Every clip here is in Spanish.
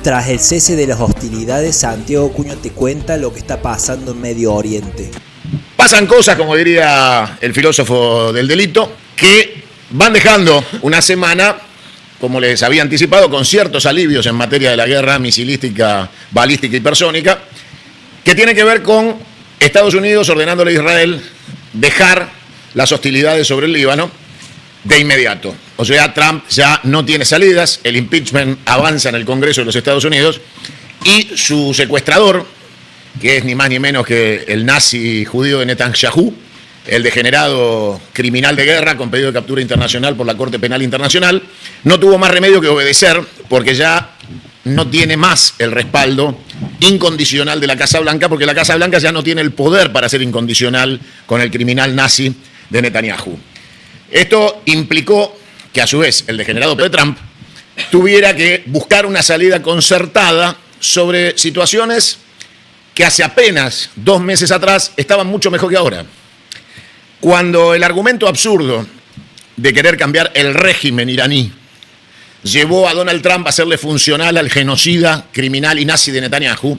Tras el cese de las hostilidades, Santiago Cuño te cuenta lo que está pasando en Medio Oriente. Pasan cosas, como diría el filósofo del delito, que van dejando una semana, como les había anticipado, con ciertos alivios en materia de la guerra misilística, balística y hipersónica, que tiene que ver con Estados Unidos ordenándole a Israel dejar las hostilidades sobre el Líbano de inmediato. O sea, Trump ya no tiene salidas, el impeachment avanza en el Congreso de los Estados Unidos y su secuestrador, que es ni más ni menos que el nazi judío de Netanyahu, el degenerado criminal de guerra con pedido de captura internacional por la Corte Penal Internacional, no tuvo más remedio que obedecer porque ya no tiene más el respaldo incondicional de la Casa Blanca, porque la Casa Blanca ya no tiene el poder para ser incondicional con el criminal nazi de Netanyahu. Esto implicó que a su vez el degenerado de Trump tuviera que buscar una salida concertada sobre situaciones que hace apenas 2 meses atrás estaban mucho mejor que ahora. Cuando el argumento absurdo de querer cambiar el régimen iraní llevó a Donald Trump a hacerle funcional al genocida, criminal y nazi de Netanyahu,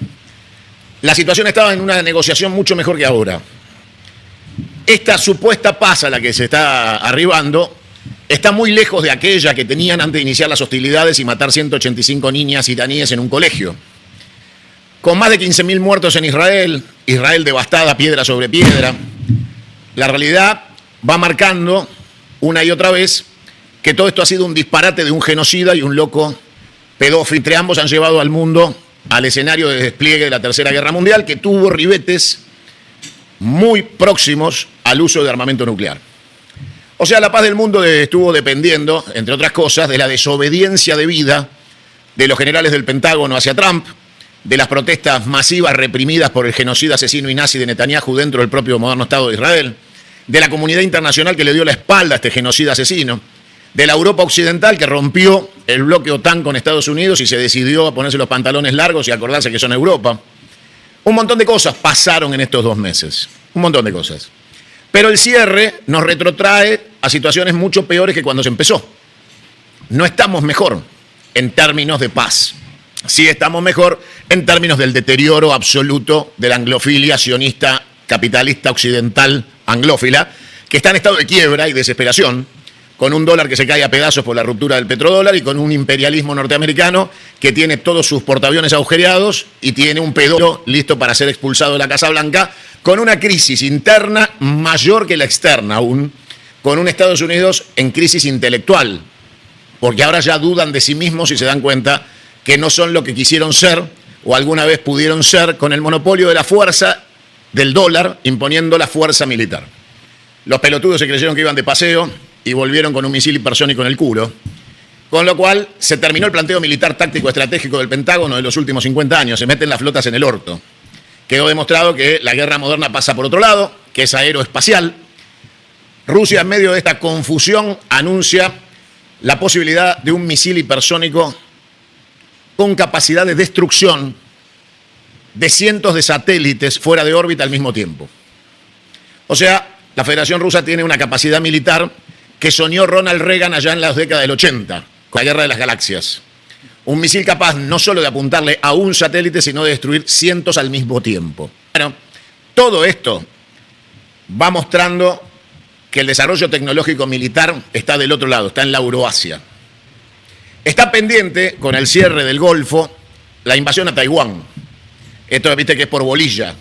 la situación estaba en una negociación mucho mejor que ahora. Esta supuesta paz a la que se está arribando está muy lejos de aquella que tenían antes de iniciar las hostilidades y matar 185 niñas iraníes en un colegio. Con más de 15.000 muertos en Israel, Israel devastada piedra sobre piedra, la realidad va marcando una y otra vez que todo esto ha sido un disparate de un genocida y un loco pedófilo. Entre ambos han llevado al mundo al escenario de despliegue de la Tercera Guerra Mundial, que tuvo ribetes muy próximos al uso de armamento nuclear. O sea, la paz del mundo estuvo dependiendo, entre otras cosas, de la desobediencia debida de los generales del Pentágono hacia Trump, de las protestas masivas reprimidas por el genocida asesino y nazi de Netanyahu dentro del propio moderno Estado de Israel, de la comunidad internacional que le dio la espalda a este genocida asesino, de la Europa occidental que rompió el bloque OTAN con Estados Unidos y se decidió a ponerse los pantalones largos y acordarse que son Europa. Un montón de cosas pasaron en estos 2 meses, un montón de cosas. Pero el cierre nos retrotrae a situaciones mucho peores que cuando se empezó. No estamos mejor en términos de paz. Sí estamos mejor en términos del deterioro absoluto de la anglofilia sionista, capitalista, occidental, anglófila, que está en estado de quiebra y desesperación, con un dólar que se cae a pedazos por la ruptura del petrodólar y con un imperialismo norteamericano que tiene todos sus portaaviones agujereados y tiene un pedoro listo para ser expulsado de la Casa Blanca, con una crisis interna mayor que la externa aún, con un Estados Unidos en crisis intelectual, porque ahora ya dudan de sí mismos y se dan cuenta que no son lo que quisieron ser o alguna vez pudieron ser con el monopolio de la fuerza del dólar imponiendo la fuerza militar. Los pelotudos se creyeron que iban de paseo y volvieron con un misil hipersónico en el culo, con lo cual se terminó el planteo militar táctico estratégico del Pentágono de los últimos 50 años, se meten las flotas en el orto. Quedó demostrado que la guerra moderna pasa por otro lado, que es aeroespacial. Rusia, en medio de esta confusión, anuncia la posibilidad de un misil hipersónico con capacidad de destrucción de cientos de satélites fuera de órbita al mismo tiempo. O sea, la Federación Rusa tiene una capacidad militar que soñó Ronald Reagan allá en las décadas del 80, con la Guerra de las Galaxias. Un misil capaz no solo de apuntarle a un satélite, sino de destruir cientos al mismo tiempo. Bueno, todo esto va mostrando que el desarrollo tecnológico militar está del otro lado, está en la Euroasia. Está pendiente, con el cierre del Golfo, la invasión a Taiwán. Esto, viste, que es por bolilla.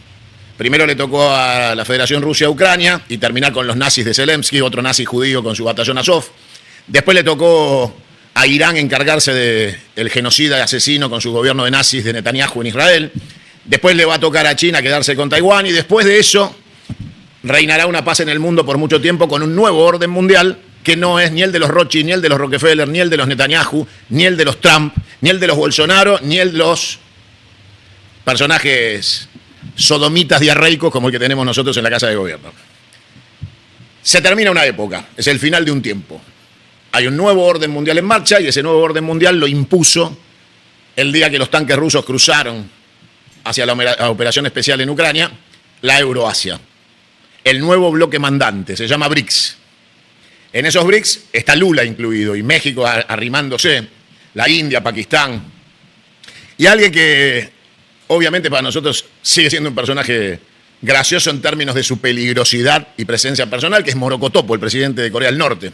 Primero le tocó a la Federación Rusia a Ucrania y terminar con los nazis de Zelensky, otro nazi judío con su batallón Azov. Después le tocó a Irán encargarse del genocida y asesino con su gobierno de nazis de Netanyahu en Israel. Después le va a tocar a China quedarse con Taiwán y después de eso reinará una paz en el mundo por mucho tiempo con un nuevo orden mundial que no es ni el de los Rothschild, ni el de los Rockefeller, ni el de los Netanyahu, ni el de los Trump, ni el de los Bolsonaro, ni el de los personajes sodomitas diarreicos como el que tenemos nosotros en la Casa de Gobierno. Se termina una época, es el final de un tiempo. Hay un nuevo orden mundial en marcha y ese nuevo orden mundial lo impuso el día que los tanques rusos cruzaron hacia la operación especial en Ucrania, la Euroasia. El nuevo bloque mandante, se llama BRICS. En esos BRICS está Lula incluido y México arrimándose, la India, Pakistán. Y alguien que obviamente para nosotros sigue siendo un personaje gracioso en términos de su peligrosidad y presencia personal, que es Morokotopo, el presidente de Corea del Norte.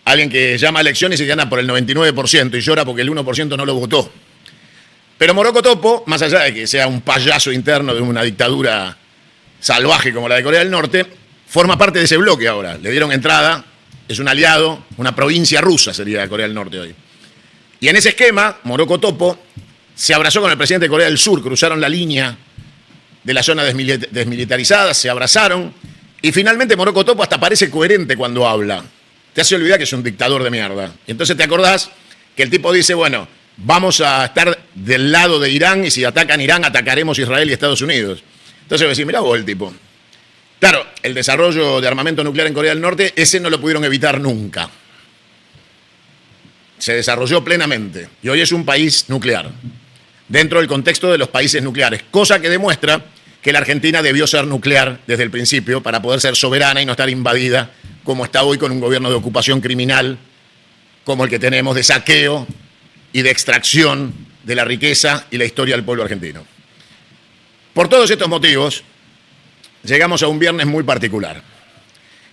Alguien que llama a elecciones y gana por el 99% y llora porque el 1% no lo votó. Pero Morokotopo, más allá de que sea un payaso interno de una dictadura salvaje como la de Corea del Norte, forma parte de ese bloque ahora. Le dieron entrada, es un aliado, una provincia rusa sería Corea del Norte hoy. Y en ese esquema, Morokotopo se abrazó con el presidente de Corea del Sur, cruzaron la línea de la zona desmilitarizada, se abrazaron, y finalmente Morokotopo hasta parece coherente cuando habla. Te hace olvidar que es un dictador de mierda. Y entonces te acordás que el tipo dice, bueno, vamos a estar del lado de Irán y si atacan Irán, atacaremos Israel y Estados Unidos. Entonces voy a decir, mirá vos el tipo. Claro, el desarrollo de armamento nuclear en Corea del Norte, ese no lo pudieron evitar nunca. Se desarrolló plenamente y hoy es un país nuclear, dentro del contexto de los países nucleares, cosa que demuestra que la Argentina debió ser nuclear desde el principio para poder ser soberana y no estar invadida como está hoy con un gobierno de ocupación criminal como el que tenemos de saqueo y de extracción de la riqueza y la historia del pueblo argentino. Por todos estos motivos, llegamos a un viernes muy particular.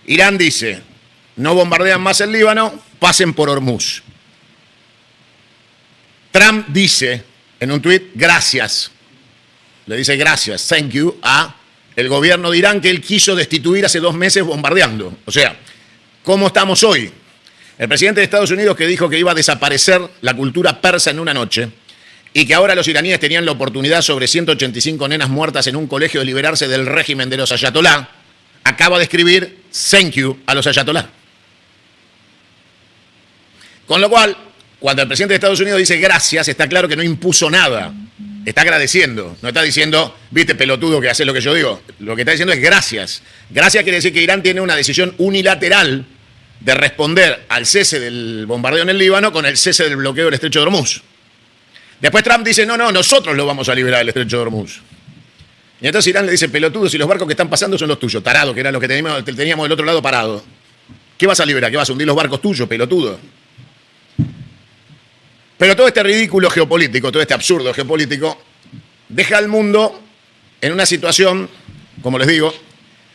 Irán dice, no bombardean más el Líbano, pasen por Hormuz. Trump dice en un tuit, gracias, le dice gracias, thank you, a el gobierno de Irán que él quiso destituir hace 2 meses bombardeando. O sea, ¿cómo estamos hoy? El presidente de Estados Unidos que dijo que iba a desaparecer la cultura persa en una noche y que ahora los iraníes tenían la oportunidad sobre 185 nenas muertas en un colegio de liberarse del régimen de los ayatolá, acaba de escribir thank you a los ayatolá. Con lo cual, cuando el presidente de Estados Unidos dice gracias, está claro que no impuso nada. Está agradeciendo. No está diciendo, viste, pelotudo, que haces lo que yo digo. Lo que está diciendo es gracias. Gracias quiere decir que Irán tiene una decisión unilateral de responder al cese del bombardeo en el Líbano con el cese del bloqueo del Estrecho de Hormuz. Después Trump dice, no, nosotros lo vamos a liberar del Estrecho de Hormuz. Y entonces Irán le dice, pelotudo, si los barcos que están pasando son los tuyos, tarado, que era lo que teníamos del otro lado parado. ¿Qué vas a liberar? ¿Qué vas a hundir los barcos tuyos, pelotudo? Pero todo este ridículo geopolítico, todo este absurdo geopolítico, deja al mundo en una situación, como les digo,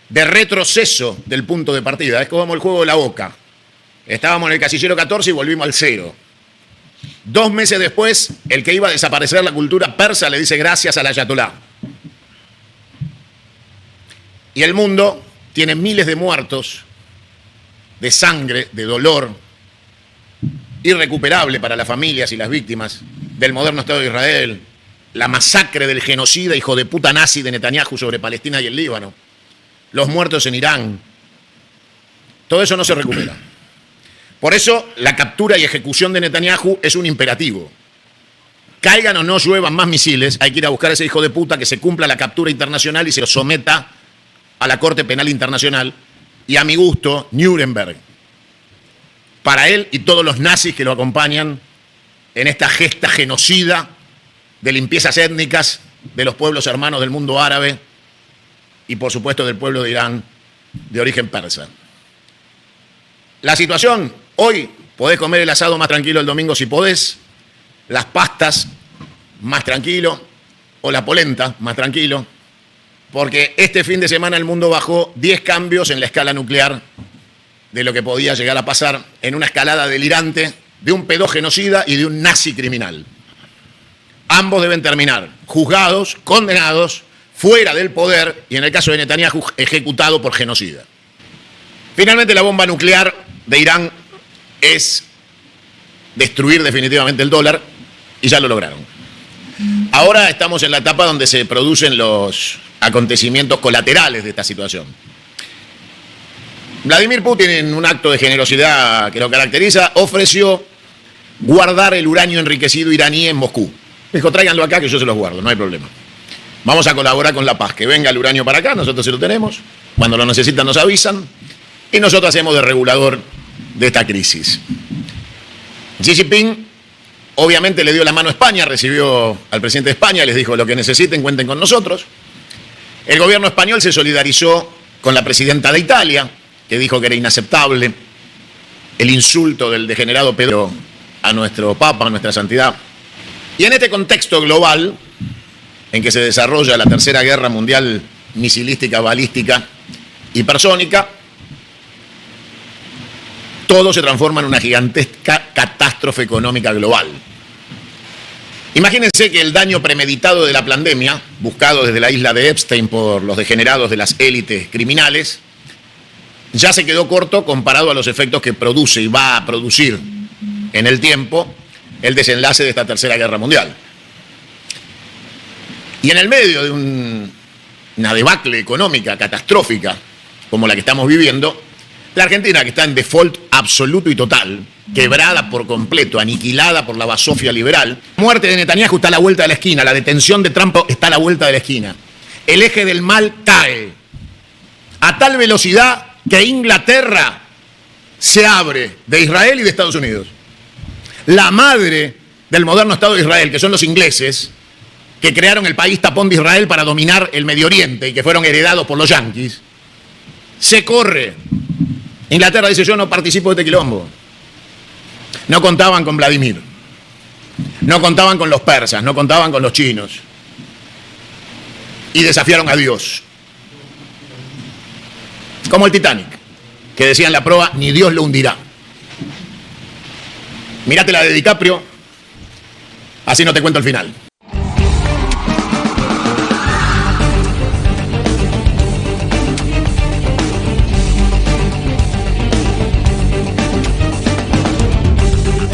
de retroceso del punto de partida. Es como el juego de la Oca. Estábamos en el casillero 14 y volvimos al 0. 2 meses después, el que iba a desaparecer la cultura persa le dice gracias al ayatolá. Y el mundo tiene miles de muertos, de sangre, de dolor, irrecuperable para las familias y las víctimas del moderno Estado de Israel, la masacre del genocida hijo de puta nazi de Netanyahu sobre Palestina y el Líbano, los muertos en Irán. Todo eso no se recupera. Por eso la captura y ejecución de Netanyahu es un imperativo. Caigan o no lluevan más misiles, hay que ir a buscar a ese hijo de puta, que se cumpla la captura internacional y se lo someta a la Corte Penal Internacional y, a mi gusto, Nuremberg. Para él y todos los nazis que lo acompañan en esta gesta genocida de limpiezas étnicas de los pueblos hermanos del mundo árabe y, por supuesto, del pueblo de Irán de origen persa. La situación, hoy podés comer el asado más tranquilo el domingo si podés, las pastas más tranquilo, o la polenta más tranquilo, porque este fin de semana el mundo bajó 10 cambios en la escala nuclear de lo que podía llegar a pasar en una escalada delirante de un pedógenocida y de un nazi criminal. Ambos deben terminar juzgados, condenados, fuera del poder y, en el caso de Netanyahu, ejecutado por genocida. Finalmente, la bomba nuclear de Irán es destruir definitivamente el dólar y ya lo lograron. Ahora estamos en la etapa donde se producen los acontecimientos colaterales de esta situación. Vladimir Putin, en un acto de generosidad que lo caracteriza, ofreció guardar el uranio enriquecido iraní en Moscú. Dijo, tráiganlo acá que yo se los guardo, no hay problema. Vamos a colaborar con la paz, que venga el uranio para acá, nosotros se lo tenemos, cuando lo necesitan nos avisan, y nosotros hacemos de regulador de esta crisis. Xi Jinping obviamente le dio la mano a España, recibió al presidente de España, les dijo, lo que necesiten, cuenten con nosotros. El gobierno español se solidarizó con la presidenta de Italia, que dijo que era inaceptable el insulto del degenerado Pedro a nuestro Papa, a nuestra santidad. Y en este contexto global, en que se desarrolla la Tercera Guerra Mundial misilística, balística, hipersónica, todo se transforma en una gigantesca catástrofe económica global. Imagínense que el daño premeditado de la pandemia, buscado desde la isla de Epstein por los degenerados de las élites criminales, ya se quedó corto comparado a los efectos que produce y va a producir en el tiempo el desenlace de esta Tercera Guerra Mundial. Y en el medio de una debacle económica catastrófica como la que estamos viviendo, la Argentina, que está en default absoluto y total, quebrada por completo, aniquilada por la basofia liberal, muerte de Netanyahu está a la vuelta de la esquina, la detención de Trump está a la vuelta de la esquina. El eje del mal cae a tal velocidad que Inglaterra se abre de Israel y de Estados Unidos. La madre del moderno Estado de Israel, que son los ingleses, que crearon el país tapón de Israel para dominar el Medio Oriente y que fueron heredados por los yanquis, se corre. Inglaterra dice: yo no participo de este quilombo. No contaban con Vladimir, no contaban con los persas, no contaban con los chinos. Y desafiaron a Dios. Como el Titanic, que decía en la proa: ni Dios lo hundirá. Mírate la de DiCaprio, así no te cuento el final.